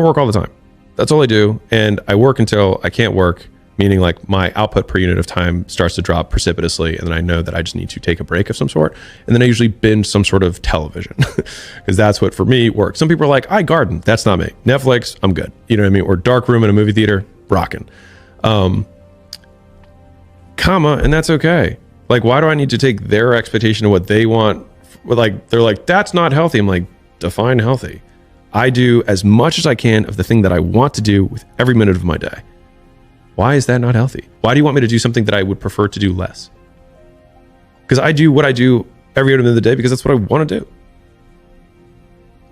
I work all the time. That's all I do. And I work until I can't work, meaning like my output per unit of time starts to drop precipitously. And then I know that I just need to take a break of some sort. And then I usually binge some sort of television because that's what for me works. Some people are like, I garden. That's not me. Netflix, I'm good. You know what I mean? Or dark room in a movie theater, rocking. And that's okay. Like, why do I need to take their expectation of what they want? Like, they're like, that's not healthy. I'm like, define healthy. I do as much as I can of the thing that I want to do with every minute of my day. Why is that not healthy? Why do you want me to do something that I would prefer to do less? Because I do what I do every minute of the day because that's what I want to do.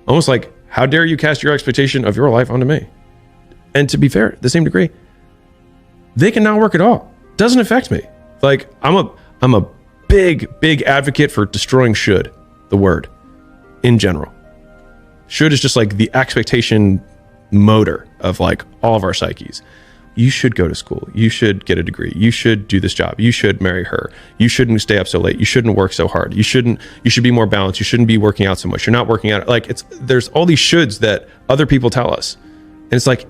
Almost like, how dare you cast your expectation of your life onto me? And to be fair, to the same degree, they can not work at all. Doesn't affect me. Like, I'm a big advocate for destroying should, the word, in general. Should is just like the expectation motor of like all of our psyches. You should go to school. You should get a degree. You should do this job. You should marry her. You shouldn't stay up so late. You shouldn't work so hard. You should be more balanced. You shouldn't be working out so much. You're not working out. Like there's all these shoulds that other people tell us. And it's like,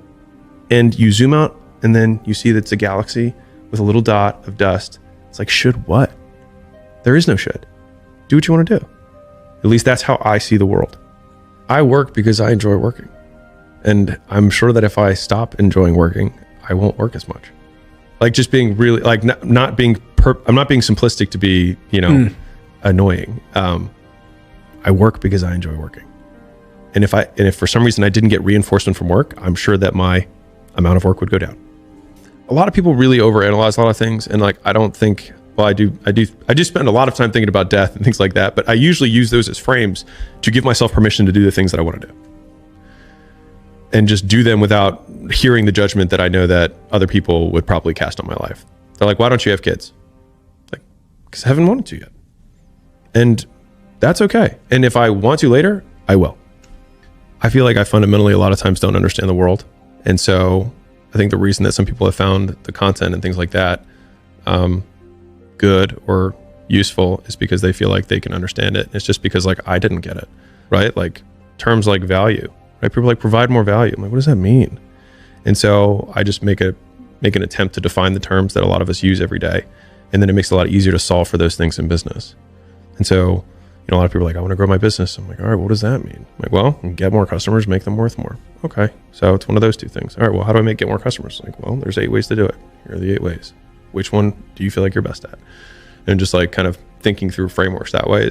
and you zoom out and then you see that it's a galaxy with a little dot of dust. It's like, should what? There is no should. Do what you want to do. At least that's how I see the world. I work because I enjoy working. And I'm sure that if I stop enjoying working, I won't work as much. Like just being really like I'm not being simplistic to be, annoying. I work because I enjoy working. And if for some reason I didn't get reinforcement from work, I'm sure that my amount of work would go down. A lot of people really overanalyze a lot of things. And like, I don't think, well, I do spend a lot of time thinking about death and things like that, but I usually use those as frames to give myself permission to do the things that I want to do. And just do them without hearing the judgment that I know that other people would probably cast on my life. They're like, why don't you have kids? Like, because I haven't wanted to yet. And that's okay. And if I want to later, I will. I feel like I fundamentally a lot of times don't understand the world. And so I think the reason that some people have found the content and things like that good or useful is because they feel like they can understand it. It's just because like I didn't get it, right? Like terms like value, right? People like provide more value. I'm like, what does that mean? And so I just make an attempt to define the terms that a lot of us use every day. And then it makes it a lot easier to solve for those things in business. And so, a lot of people are like, I want to grow my business. I'm like, all right, what does that mean? I'm like, well, get more customers, make them worth more. Okay. So it's one of those two things. All right, well, how do I get more customers? Like, well, there's 8 ways to do it. Here are the 8 ways. Which one do you feel like you're best at? And just like kind of thinking through frameworks that way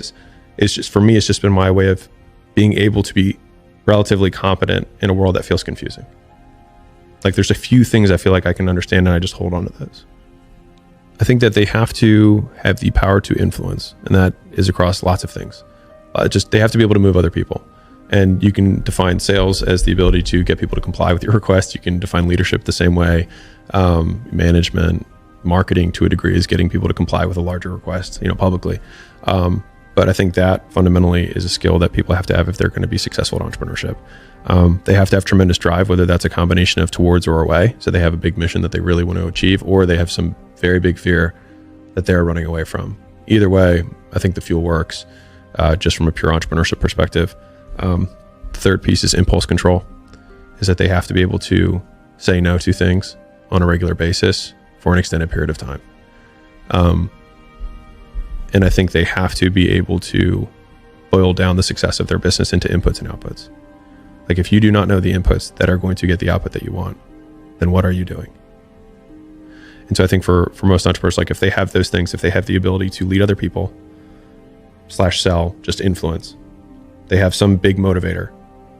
is just, for me, it's just been my way of being able to be relatively competent in a world that feels confusing. Like there's a few things I feel like I can understand and I just hold on to those. I think that they have to have the power to influence, and that is across lots of things. They have to be able to move other people. And you can define sales as the ability to get people to comply with your requests. You can define leadership the same way. Management, marketing to a degree is getting people to comply with a larger request, publicly. But I think that fundamentally is a skill that people have to have if they're going to be successful at entrepreneurship. They have to have tremendous drive, whether that's a combination of towards or away. So they have a big mission that they really want to achieve, or they have some very big fear that they're running away from. Either way, I think the fuel works just from a pure entrepreneurship perspective. The third piece is impulse control, is that they have to be able to say no to things on a regular basis for an extended period of time. And I think they have to be able to boil down the success of their business into inputs and outputs. Like if you do not know the inputs that are going to get the output that you want, then what are you doing? And so I think for most entrepreneurs, like if they have those things, if they have the ability to lead other people / sell, just influence, they have some big motivator,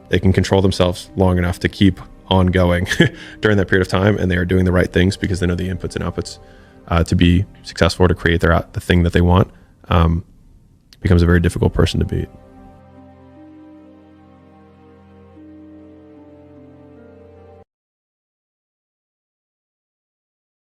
they can control themselves long enough to keep on going during that period of time, and they are doing the right things because they know the inputs and outputs to be successful or to create the thing that they want, becomes a very difficult person to beat.